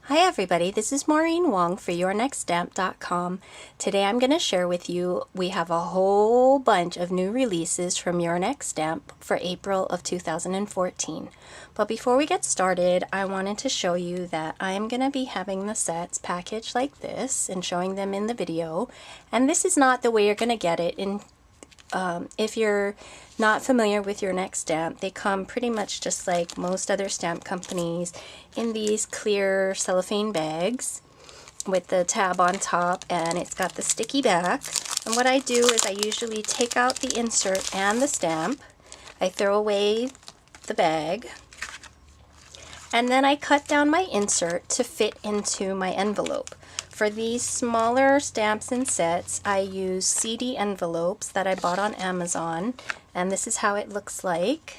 Hi everybody, this is Maureen Wong for YourNextStamp.com. Today I'm going to share with you, we have a whole bunch of new releases from Your Next Stamp for April of 2014. But before we get started, I wanted to show you that I'm going to be having the sets packaged like this and showing them in the video. And this is not the way you're going to get it in if you're not familiar with Your Next Stamp. They come pretty much just like most other stamp companies in these clear cellophane bags with the tab on top, and it's got the sticky back. And what I do is I usually take out the insert and the stamp. I throw away the bag, and then I cut down my insert to fit into my envelope. For these smaller stamps and sets, I use CD envelopes that I bought on Amazon, and this is how it looks like.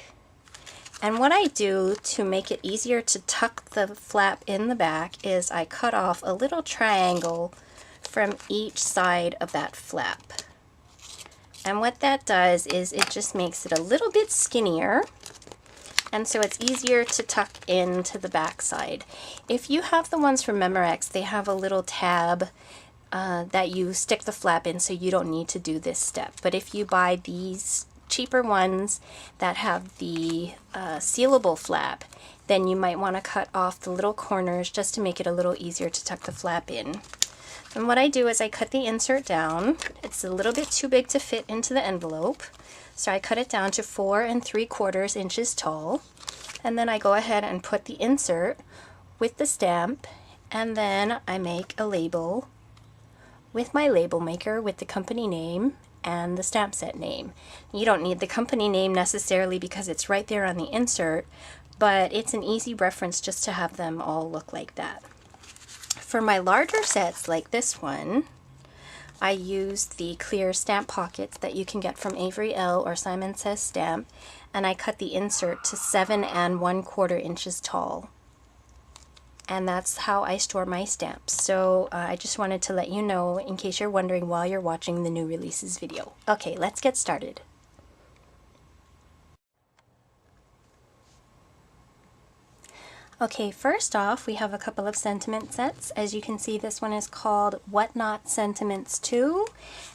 And what I do to make it easier to tuck the flap in the back is I cut off a little triangle from each side of that flap. And what that does is it just makes it a little bit skinnier, and so it's easier to tuck into the back side. If you have the ones from Memorex, they have a little tab that you stick the flap in, so you don't need to do this step. But if you buy these cheaper ones that have the sealable flap, then you might want to cut off the little corners just to make it a little easier to tuck the flap in. And what I do is I cut the insert down. It's a little bit too big to fit into the envelope, so I cut it down to 4 3/4 inches tall, and then I go ahead and put the insert with the stamp, and then I make a label with my label maker with the company name and the stamp set name. You don't need the company name necessarily because it's right there on the insert, but it's an easy reference just to have them all look like that. For my larger sets like this one, I use the clear stamp pockets that you can get from Avery L or Simon Says Stamp, and I cut the insert to 7 1/4 inches tall. And that's how I store my stamps. So I just wanted to let you know in case you're wondering while you're watching the new releases video. Okay, let's get started. Okay, first off, we have a couple of sentiment sets. As you can see, this one is called Whatnot Sentiments 2,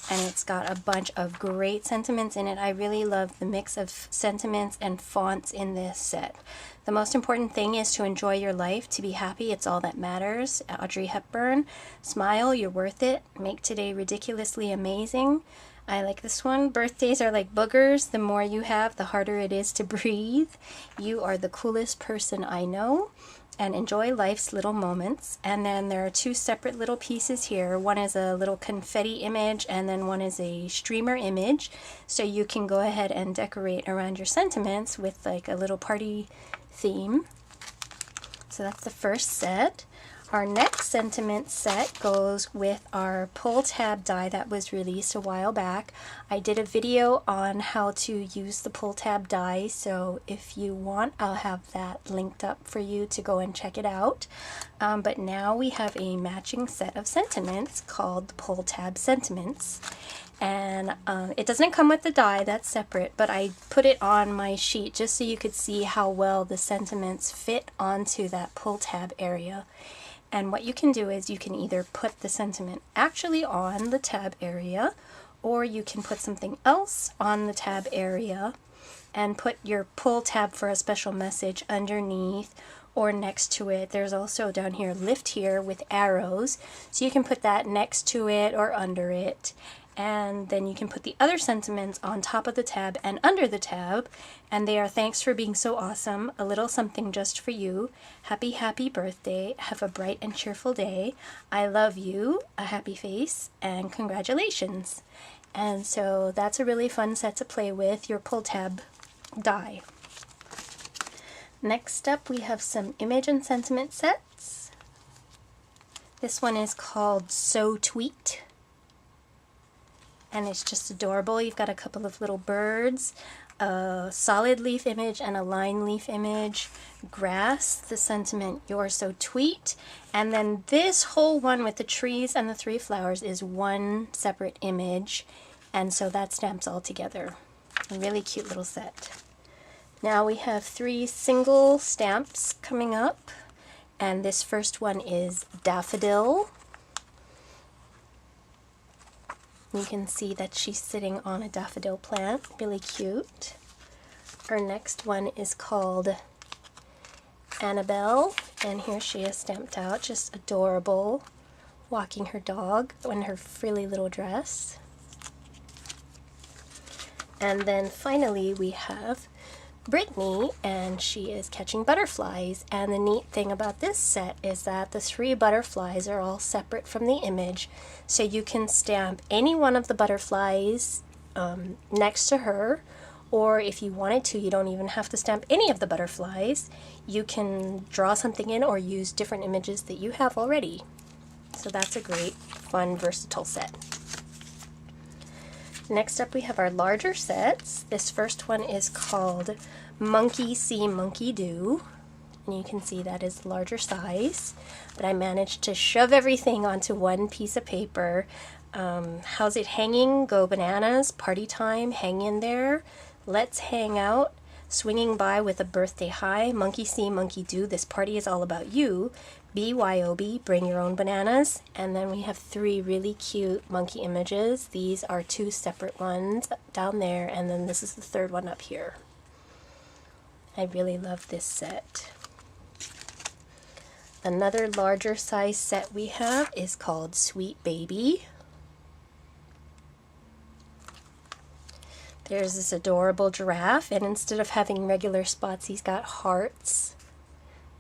and it's got a bunch of great sentiments in it. I really love the mix of sentiments and fonts in this set. The most important thing is to enjoy your life, to be happy, it's all that matters. Audrey Hepburn. Smile, you're worth it. Make today ridiculously amazing. I like this one. Birthdays are like boogers. The more you have, the harder it is to breathe. You are the coolest person I know. And enjoy life's little moments. And then there are two separate little pieces here. One is a little confetti image, and then one is a streamer image. So you can go ahead and decorate around your sentiments with like a little party theme. So that's the first set. Our next sentiment set goes with our pull tab die that was released a while back. I did a video on how to use the pull tab die, so if you want, I'll have that linked up for you to go and check it out. But now we have a matching set of sentiments called the pull tab sentiments. And it doesn't come with the die, that's separate, but I put it on my sheet just so you could see how well the sentiments fit onto that pull tab area. And what you can do is you can either put the sentiment actually on the tab area, or you can put something else on the tab area and put your pull tab for a special message underneath or next to it. There's also down here lift here with arrows, so you can put that next to it or under it. And then you can put the other sentiments on top of the tab and under the tab, and they are thanks for being so awesome, a little something just for you, happy, happy birthday, have a bright and cheerful day, I love you, a happy face, and congratulations. And so that's a really fun set to play with, your pull tab die. Next up we have some image and sentiment sets. This one is called So Tweet, and it's just adorable. You've got a couple of little birds, a solid leaf image and a line leaf image, grass, the sentiment you're so tweet, and then this whole one with the trees and the 3 flowers is one separate image, and so that stamps all together. A really cute little set. Now we have 3 single stamps coming up, And this first one is Daffodil. You can see that she's sitting on a daffodil plant, really cute. Our next one is called Annabelle, and here she is stamped out, just adorable, walking her dog in her frilly little dress. And then finally we have Brittany, and she is catching butterflies. And the neat thing about this set is that the 3 butterflies are all separate from the image, so you can stamp any one of the butterflies next to her, or if you wanted to, you don't even have to stamp any of the butterflies. You can draw something in or use different images that you have already. So that's a great, fun, versatile set. Next up we have our larger sets. This first one is called Monkey See, Monkey Do. And you can see that is larger size. But I managed to shove everything onto one piece of paper. How's it hanging? Go bananas. Party time. Hang in there. Let's hang out. Swinging by with a birthday high. Monkey see, monkey do. This party is all about you. BYOB, bring your own bananas. And then we have 3 really cute monkey images. These are 2 separate ones down there, and then this is the 3rd one up here. I really love this set. Another larger size set we have is called Sweet Baby. There's this adorable giraffe, and instead of having regular spots, he's got hearts.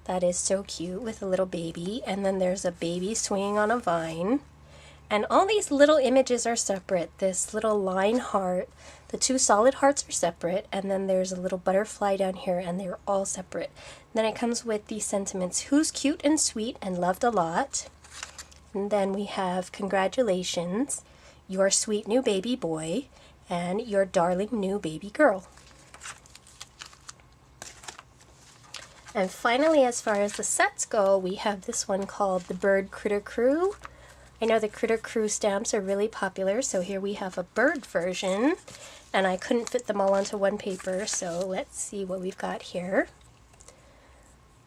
That is so cute with a little baby. And then there's a baby swinging on a vine. And all these little images are separate. This little line heart, the 2 solid hearts are separate, and then there's a little butterfly down here, and they're all separate. Then it comes with these sentiments: who's cute and sweet and loved a lot. And then we have congratulations, your sweet new baby boy, and your darling new baby girl. And finally, as far as the sets go, we have this one called the Bird Critter Crew. I know the Critter Crew stamps are really popular, so here we have a bird version, and I couldn't fit them all onto one paper, so let's see what we've got here.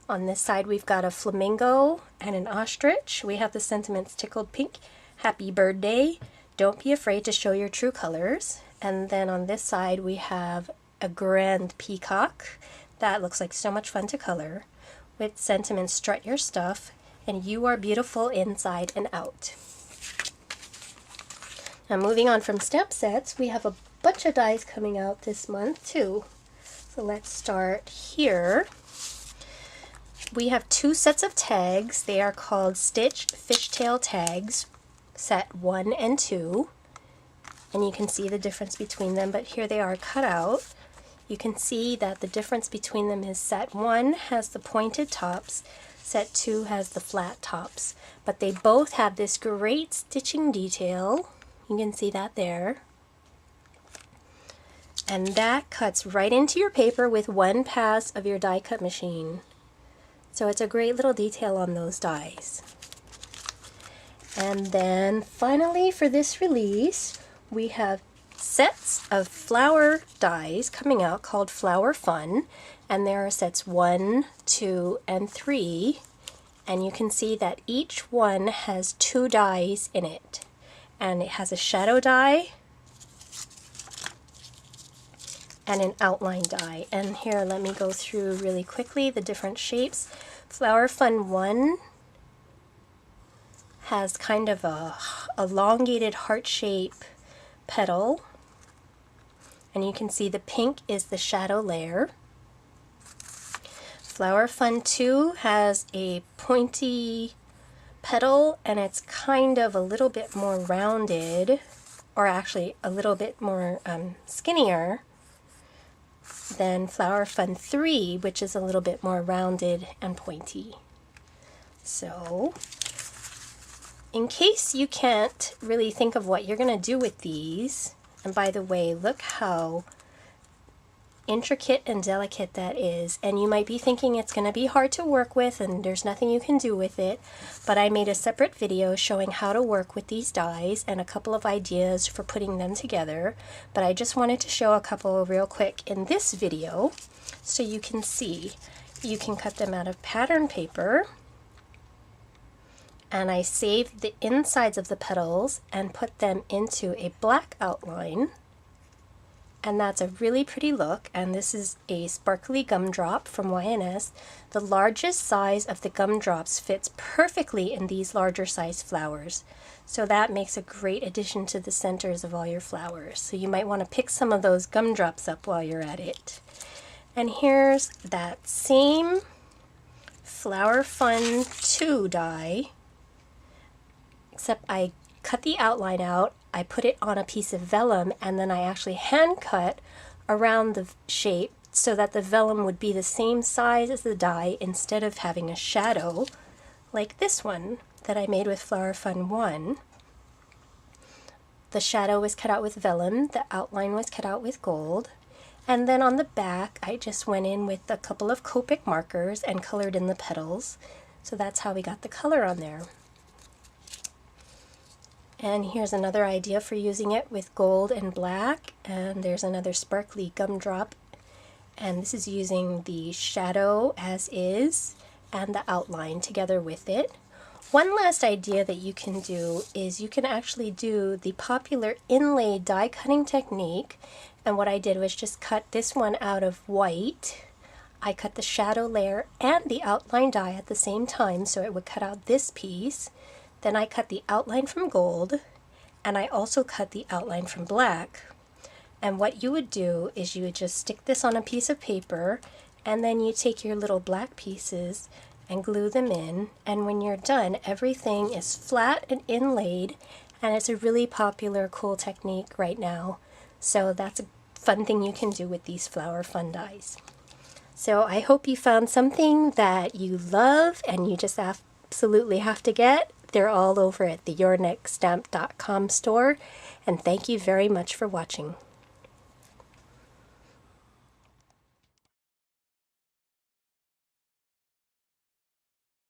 On this side we've got a flamingo and an ostrich. We have the sentiments: tickled pink, happy birthday, don't be afraid to show your true colors. And then on this side we have a grand peacock. That looks like so much fun to color, with sentiments: strut your stuff, and you are beautiful inside and out. Now moving on from stamp sets, we have a bunch of dies coming out this month too. So let's start here. We have 2 sets of tags. They are called Stitch Fishtail Tags, set 1 and 2. And you can see the difference between them, but here they are cut out. You can see that the difference between them is set 1 has the pointed tops, set 2 has the flat tops, but they both have this great stitching detail. You can see that there. And that cuts right into your paper with 1 pass of your die cut machine. So it's a great little detail on those dies. And then finally for this release, we have sets of flower dies coming out called Flower Fun, and there are sets 1, 2, and 3, and you can see that each one has 2 dies in it, and it has a shadow die and an outline die. And here, let me go through really quickly the different shapes. Flower Fun 1 has kind of a elongated heart shape petal, and you can see the pink is the shadow layer. Flower Fun 2 has a pointy petal, and it's kind of a little bit more rounded, or actually a little bit more skinnier than Flower Fun 3, which is a little bit more rounded and pointy. So, in case you can't really think of what you're going to do with these, and by the way, look how intricate and delicate that is, and you might be thinking it's going to be hard to work with and there's nothing you can do with it, but I made a separate video showing how to work with these dies and a couple of ideas for putting them together, but I just wanted to show a couple real quick in this video so you can see. You can cut them out of pattern paper, and I saved the insides of the petals and put them into a black outline. And that's a really pretty look, and this is a sparkly gumdrop from YNS. The largest size of the gumdrops fits perfectly in these larger size flowers. So that makes a great addition to the centers of all your flowers. So you might want to pick some of those gumdrops up while you're at it. And here's that same Flower Fun 2 die, except I cut the outline out, I put it on a piece of vellum, and then I actually hand cut around the shape so that the vellum would be the same size as the die instead of having a shadow like this one that I made with Flower Fun 1. The shadow was cut out with vellum, the outline was cut out with gold, and then on the back I just went in with a couple of Copic markers and colored in the petals. So that's how we got the color on there. And here's another idea for using it with gold and black, and there's another sparkly gumdrop, and this is using the shadow as is and the outline together with it. One last idea that you can do is you can actually do the popular inlay die cutting technique, and what I did was just cut this one out of white. I cut the shadow layer and the outline die at the same time, so it would cut out this piece. Then I cut the outline from gold, and I also cut the outline from black. And what you would do is you would just stick this on a piece of paper, and then you take your little black pieces and glue them in, and when you're done, everything is flat and inlaid, and it's a really popular, cool technique right now. So that's a fun thing you can do with these Flower Fun dies. So I hope you found something that you love and you just absolutely have to get. They're all over at the yournextstamp.com store, and thank you very much for watching.